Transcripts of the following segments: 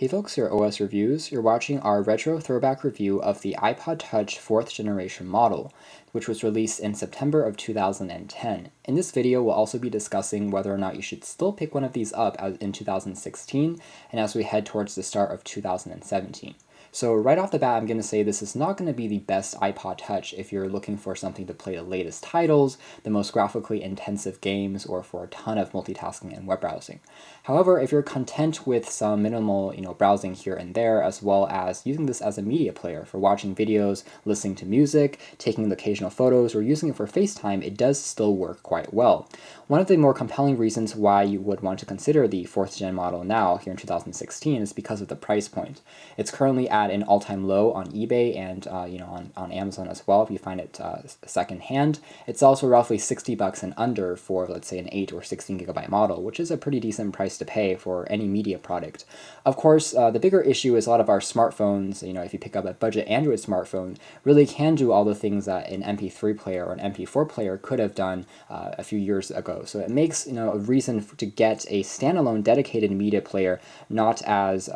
Hey folks, your OS Reviews. You're watching our retro throwback review of the iPod Touch 4th generation model, which was released in September of 2010. In this video, we'll also be discussing whether or not you should still pick one of these up in 2016 and as we head towards the start of 2017. So right off the bat, I'm going to say this is not going to be the best iPod Touch if you're looking for something to play the latest titles, the most graphically intensive games, or for a ton of multitasking and web browsing. However, if you're content with some minimal, browsing here and there, as well as using this as a media player for watching videos, listening to music, taking the occasional photos, or using it for FaceTime, it does still work quite well. One of the more compelling reasons why you would want to consider the 4th gen model now, here in 2016, is because of the price point. It's currently at an all-time low on eBay and on Amazon as well if you find it secondhand. It's also roughly $60 and under for, let's say, an 8 or 16 gigabyte model, which is a pretty decent price to pay for any media product. Of course, the bigger issue is a lot of our smartphones, if you pick up a budget Android smartphone, really can do all the things that an MP3 player or an MP4 player could have done a few years ago. So it makes a reason to get a standalone dedicated media player not as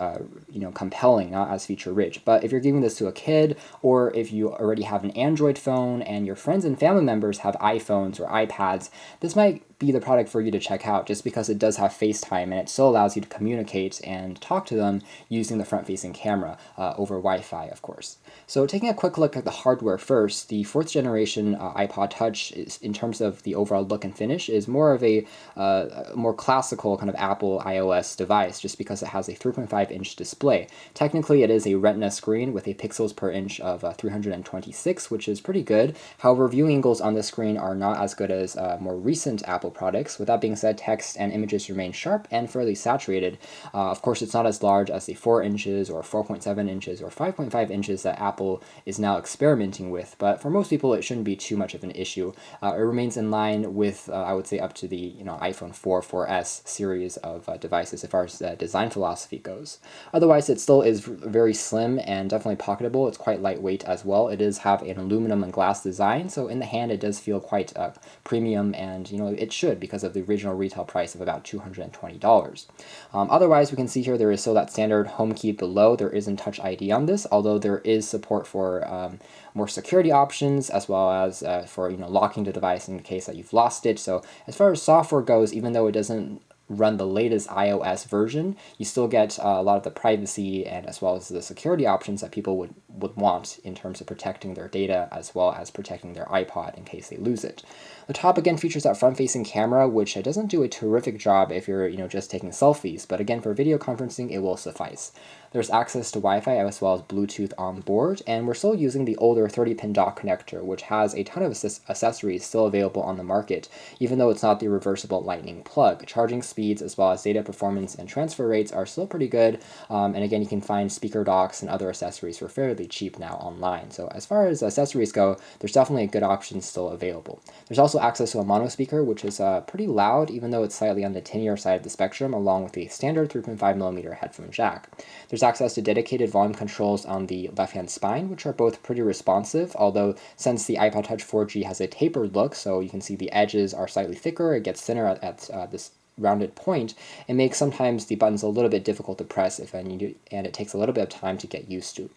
compelling, not as feature rich. But if you're giving this to a kid, or if you already have an Android phone and your friends and family members have iPhones or iPads, this might be the product for you to check out just because it does have FaceTime and it still allows you to communicate and talk to them using the front-facing camera over Wi-Fi, of course. So taking a quick look at the hardware first, the 4th generation iPod Touch, in terms of the overall look and finish, is more of a more classical kind of Apple iOS device just because it has a 3.5-inch display. Technically, it is a Retina screen with a pixels per inch of 326, which is pretty good. However, viewing angles on the screen are not as good as more recent Apple products. With that being said, text and images remain sharp and fairly saturated. Of course, it's not as large as the 4 inches or 4.7 inches or 5.5 inches that Apple is now experimenting with, but for most people, it shouldn't be too much of an issue. It remains in line with, I would say, up to the iPhone 4, 4S series of devices as far as design philosophy goes. Otherwise, it still is very slim and definitely pocketable. It's quite lightweight as well. It does have an aluminum and glass design, so in the hand, it does feel quite premium, and it should because of the original retail price of about $220. Otherwise, we can see here there is still that standard home key below. There isn't Touch ID on this, although there is support for more security options as well as for locking the device in the case that you've lost it. So as far as software goes, even though it doesn't run the latest iOS version, you still get a lot of the privacy and as well as the security options that people would want in terms of protecting their data as well as protecting their iPod in case they lose it. The top again features that front-facing camera, which doesn't do a terrific job if you're just taking selfies, but again for video conferencing it will suffice. There's access to Wi-Fi as well as Bluetooth on board, and we're still using the older 30-pin dock connector, which has a ton of accessories still available on the market, even though it's not the reversible lightning plug. Charging speeds as well as data performance and transfer rates are still pretty good, and again you can find speaker docks and other accessories for fairly cheap now online. So as far as accessories go, there's definitely a good option still available. There's also access to a mono speaker, which is pretty loud, even though it's slightly on the tinier side of the spectrum, along with the standard 3.5mm headphone jack. There's access to dedicated volume controls on the left-hand spine, which are both pretty responsive, although since the iPod Touch 4G has a tapered look, so you can see the edges are slightly thicker, it gets thinner at this rounded point, it makes sometimes the buttons a little bit difficult to press and it takes a little bit of time to get used to.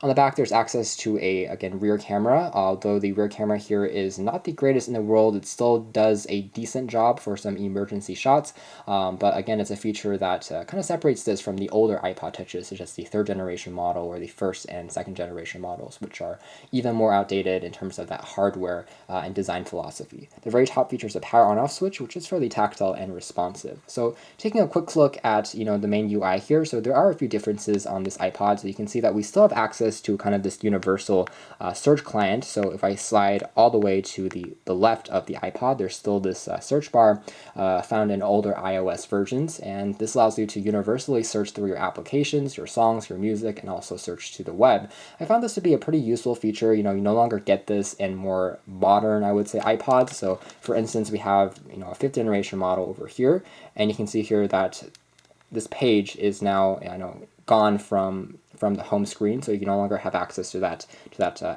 On the back, there's access to a, again, rear camera. Although the rear camera here is not the greatest in the world, it still does a decent job for some emergency shots. But again, it's a feature that kind of separates this from the older iPod Touches, such as the 3rd generation model or the 1st and 2nd generation models, which are even more outdated in terms of that hardware and design philosophy. The very top features a power on-off switch, which is fairly tactile and responsive. So taking a quick look at the main UI here, so there are a few differences on this iPod. So you can see that we still have access to kind of this universal search client. So if I slide all the way to the left of the iPod, there's still this search bar found in older iOS versions, and this allows you to universally search through your applications, your songs, your music, and also search to the web. I found this to be a pretty useful feature. You no longer get this in more modern, I would say, iPods. So for instance, we have a 5th generation model over here, and you can see here that this page is now gone from from the home screen, so you no longer have access to that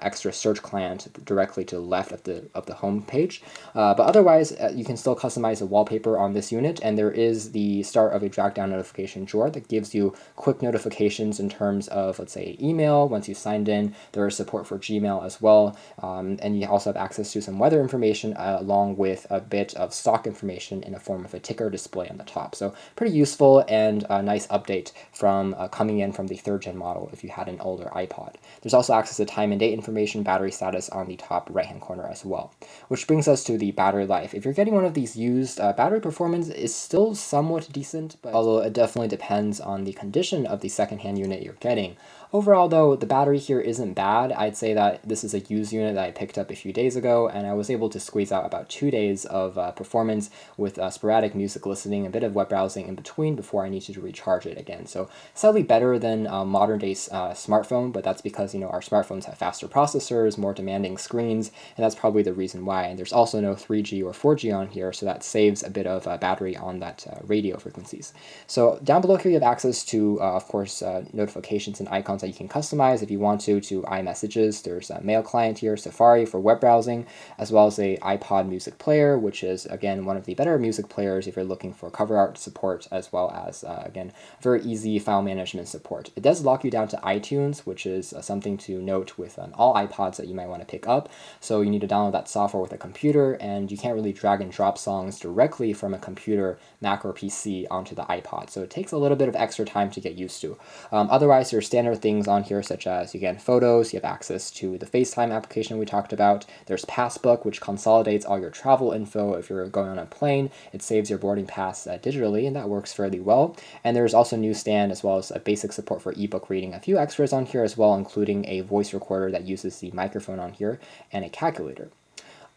extra search client directly to the left of the home page. But otherwise, you can still customize a wallpaper on this unit, and there is the start of a drag down notification drawer that gives you quick notifications in terms of, let's say, email. Once you signed in, there is support for Gmail as well, and you also have access to some weather information along with a bit of stock information in the form of a ticker display on the top. So pretty useful and a nice update from coming in from the 3rd gen model if you had an older iPod. There's also access to time and date information, battery status on the top right hand corner as well. Which brings us to the battery life. If you're getting one of these used, battery performance is still somewhat decent, but although it definitely depends on the condition of the secondhand unit you're getting. Overall though, the battery here isn't bad. I'd say that this is a used unit that I picked up a few days ago, and I was able to squeeze out about 2 days of performance with sporadic music listening, a bit of web browsing in between before I needed to recharge it again. So slightly better than modern day smartphone, but that's because, you know, our smartphones have faster processors, more demanding screens, and that's probably the reason why. And there's also no 3G or 4G on here, so that saves a bit of battery on that radio frequencies. So down below here you have access to, of course, notifications and icons that you can customize if you want to iMessages. There's a mail client here, Safari for web browsing, as well as a iPod music player, which is, again, one of the better music players if you're looking for cover art support, as well as, again, very easy file management support. It does lock you down to iTunes, which is something to note with all iPods that you might want to pick up. So you need to download that software with a computer, and you can't really drag and drop songs directly from a computer, Mac or PC onto the iPod. So it takes a little bit of extra time to get used to. Otherwise, there's standard things on here, such as, again, photos. You have access to the FaceTime application we talked about. There's Passbook, which consolidates all your travel info. If you're going on a plane, it saves your boarding pass digitally, and that works fairly well. And there's also Newsstand, as well as a basic support for ebook reading. A few extras on here as well, including a voice recorder that uses the microphone on here and a calculator.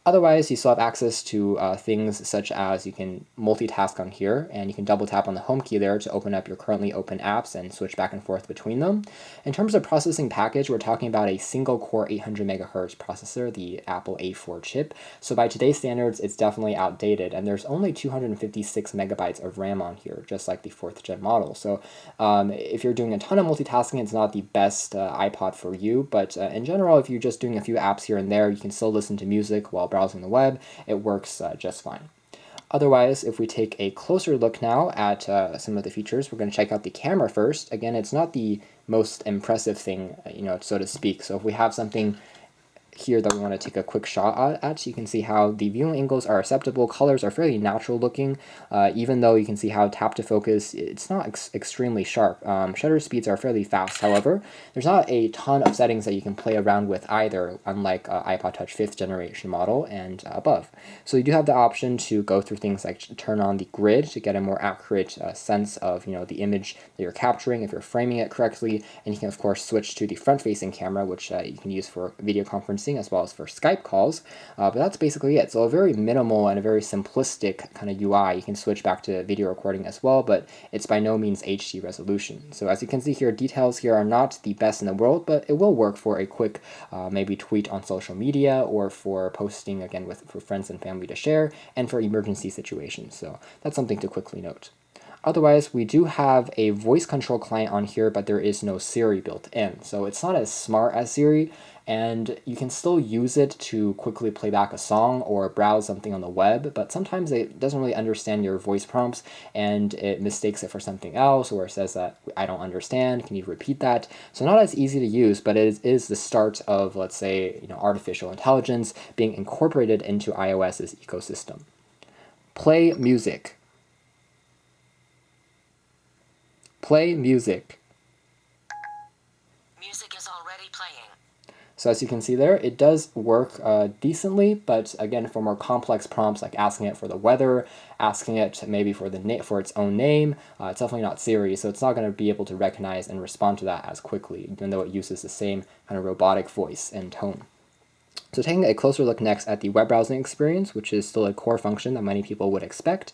Otherwise, you still have access to things such as you can multitask on here, and you can double tap on the home key there to open up your currently open apps and switch back and forth between them. In terms of processing package, we're talking about a single core 800 megahertz processor, the Apple A4 chip. So by today's standards, it's definitely outdated, and there's only 256 megabytes of RAM on here, just like the 4th gen model. So if you're doing a ton of multitasking, it's not the best iPod for you, but in general, if you're just doing a few apps here and there, you can still listen to music while browsing the web. It works just fine. Otherwise, if we take a closer look now at some of the features, we're going to check out the camera first. Again, it's not the most impressive thing, so to speak. So if we have something here that we want to take a quick shot at, you can see how the viewing angles are acceptable. Colors are fairly natural looking, even though you can see how tap to focus, it's not extremely sharp. Shutter speeds are fairly fast, however. There's not a ton of settings that you can play around with either, unlike iPod Touch 5th generation model and above. So you do have the option to go through things like turn on the grid to get a more accurate sense of the image that you're capturing if you're framing it correctly, and you can of course switch to the front-facing camera, which you can use for video conferencing as well as for Skype calls, but that's basically it. So a very minimal and a very simplistic kind of UI. You can switch back to video recording as well, but it's by no means HD resolution. So as you can see here, details here are not the best in the world, but it will work for a quick maybe tweet on social media, or for posting again for friends and family to share, and for emergency situations. So that's something to quickly note. Otherwise, we do have a voice control client on here, but there is no Siri built in. So it's not as smart as Siri, and you can still use it to quickly play back a song or browse something on the web, but sometimes it doesn't really understand your voice prompts, and it mistakes it for something else, or it says that I don't understand, can you repeat that? So not as easy to use, but it is the start of, let's say, artificial intelligence being incorporated into iOS's ecosystem. Play music. Play music. Music is already playing. So as you can see there, it does work decently, but again, for more complex prompts like asking it for the weather, asking it maybe for its own name, it's definitely not Siri, so it's not going to be able to recognize and respond to that as quickly, even though it uses the same kind of robotic voice and tone. So taking a closer look next at the web browsing experience, which is still a core function that many people would expect.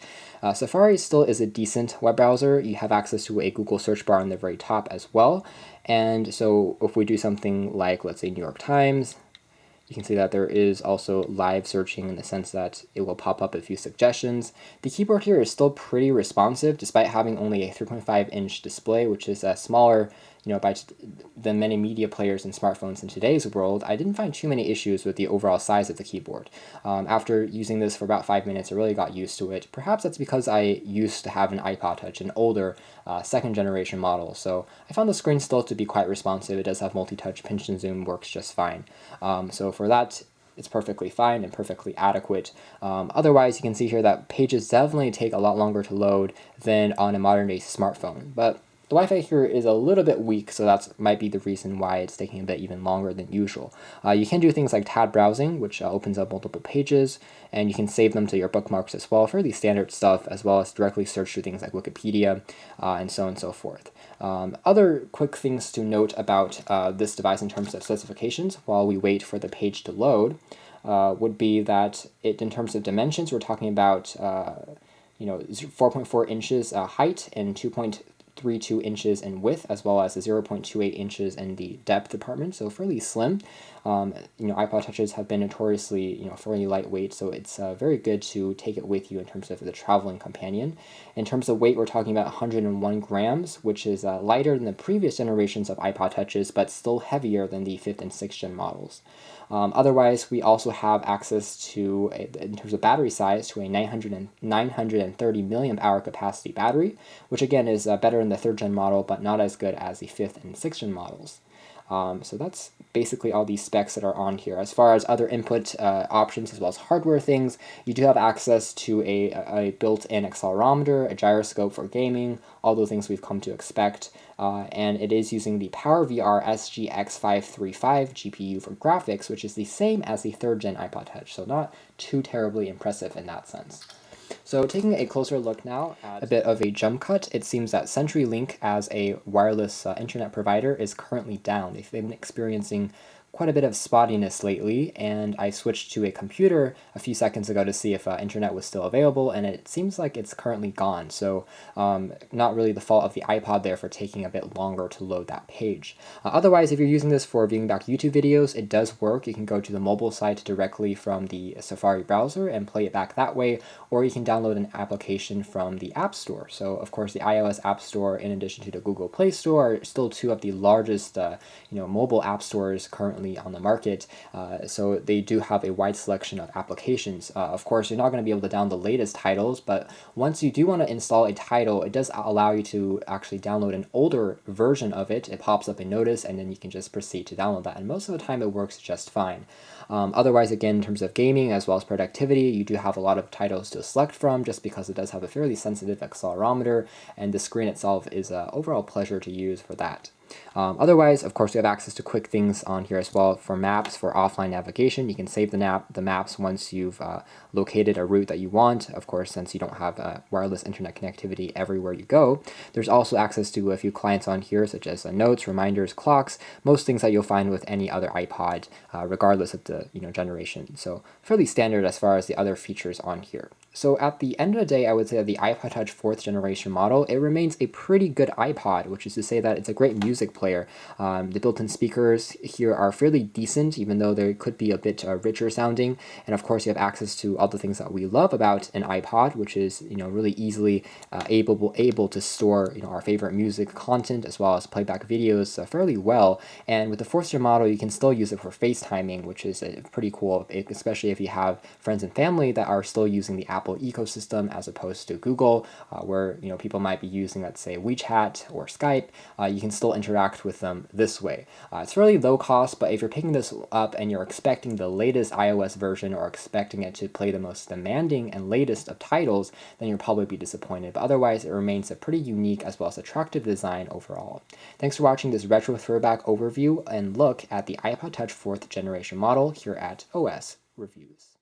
Safari still is a decent web browser. You have access to a Google search bar on the very top as well. And so if we do something like, let's say, New York Times, you can see that there is also live searching in the sense that it will pop up a few suggestions. The keyboard here is still pretty responsive despite having only a 3.5-inch display, which is smaller by the many media players and smartphones in today's world, I didn't find too many issues with the overall size of the keyboard. After using this for about 5 minutes, I really got used to it. Perhaps that's because I used to have an iPod Touch, an older second generation model, so I found the screen still to be quite responsive. It does have multi-touch, pinch and zoom works just fine. So for that, it's perfectly fine and perfectly adequate. Otherwise, you can see here that pages definitely take a lot longer to load than on a modern day smartphone. But the Wi-Fi here is a little bit weak, so that might be the reason why it's taking a bit even longer than usual. You can do things like tab browsing, which opens up multiple pages, and you can save them to your bookmarks as well, fairly standard stuff, as well as directly search through things like Wikipedia, and so on and so forth. Other quick things to note about this device in terms of specifications while we wait for the page to load would be that in terms of dimensions, we're talking about 4.4 inches height and 2.32 inches in width, as well as 0.28 inches in the depth department, so fairly slim. iPod Touches have been notoriously, fairly lightweight, so it's very good to take it with you in terms of the traveling companion. In terms of weight, we're talking about 101 grams, which is lighter than the previous generations of iPod Touches, but still heavier than the 5th and 6th gen models. Otherwise, we also have access to, in terms of battery size, to a 930 milliamp hour capacity battery, which again is better than the 3rd gen model, but not as good as the 5th and 6th gen models. So that's basically all these specs that are on here. As far as other input options as well as hardware things, you do have access to a built-in accelerometer, a gyroscope for gaming, all those things we've come to expect, and it is using the PowerVR SGX535 GPU for graphics, which is the same as the 3rd gen iPod Touch, so not too terribly impressive in that sense. So taking a closer look now at a bit of a jump cut, it seems that CenturyLink as a wireless internet provider is currently down. They've been experiencing quite a bit of spottiness lately, and I switched to a computer a few seconds ago to see if internet was still available, and it seems like it's currently gone, so not really the fault of the iPod there for taking a bit longer to load that page. Otherwise, if you're using this for viewing back YouTube videos, it does work. You can go to the mobile site directly from the Safari browser and play it back that way, or you can download an application from the App Store. So, of course, the iOS App Store, in addition to the Google Play Store, are still two of the largest mobile app stores currently on the market, so they do have a wide selection of applications. Of course, you're not going to be able to download the latest titles, but once you do want to install a title, it does allow you to actually download an older version of it. It pops up a notice, and then you can just proceed to download that, and most of the time it works just fine. Otherwise, again, in terms of gaming as well as productivity, you do have a lot of titles to select from, just because it does have a fairly sensitive accelerometer, and the screen itself is an overall pleasure to use for that. Otherwise, of course, you have access to quick things on here as well for maps, for offline navigation. You can save the maps once you've located a route that you want, of course, since you don't have wireless internet connectivity everywhere you go. There's also access to a few clients on here, such as notes, reminders, clocks, most things that you'll find with any other iPod, regardless of the generation. So fairly standard as far as the other features on here. So at the end of the day, I would say that the iPod Touch 4th generation model, it remains a pretty good iPod, which is to say that it's a great music player. The built-in speakers here are fairly decent, even though they could be a bit richer sounding. And of course, you have access to all the things that we love about an iPod, which is really easily able to store our favorite music content as well as playback videos fairly well. And with the 4th gen model, you can still use it for FaceTiming, which is pretty cool, especially if you have friends and family that are still using the Apple ecosystem as opposed to Google, where people might be using, let's say, WeChat or Skype. You can still interact with them this way. It's really low cost, but if you're picking this up and you're expecting the latest iOS version or expecting it to play the most demanding and latest of titles, then you'll probably be disappointed. But otherwise, it remains a pretty unique as well as attractive design overall. Thanks for watching this retro throwback overview and look at the iPod Touch 4th generation model here at OS Reviews.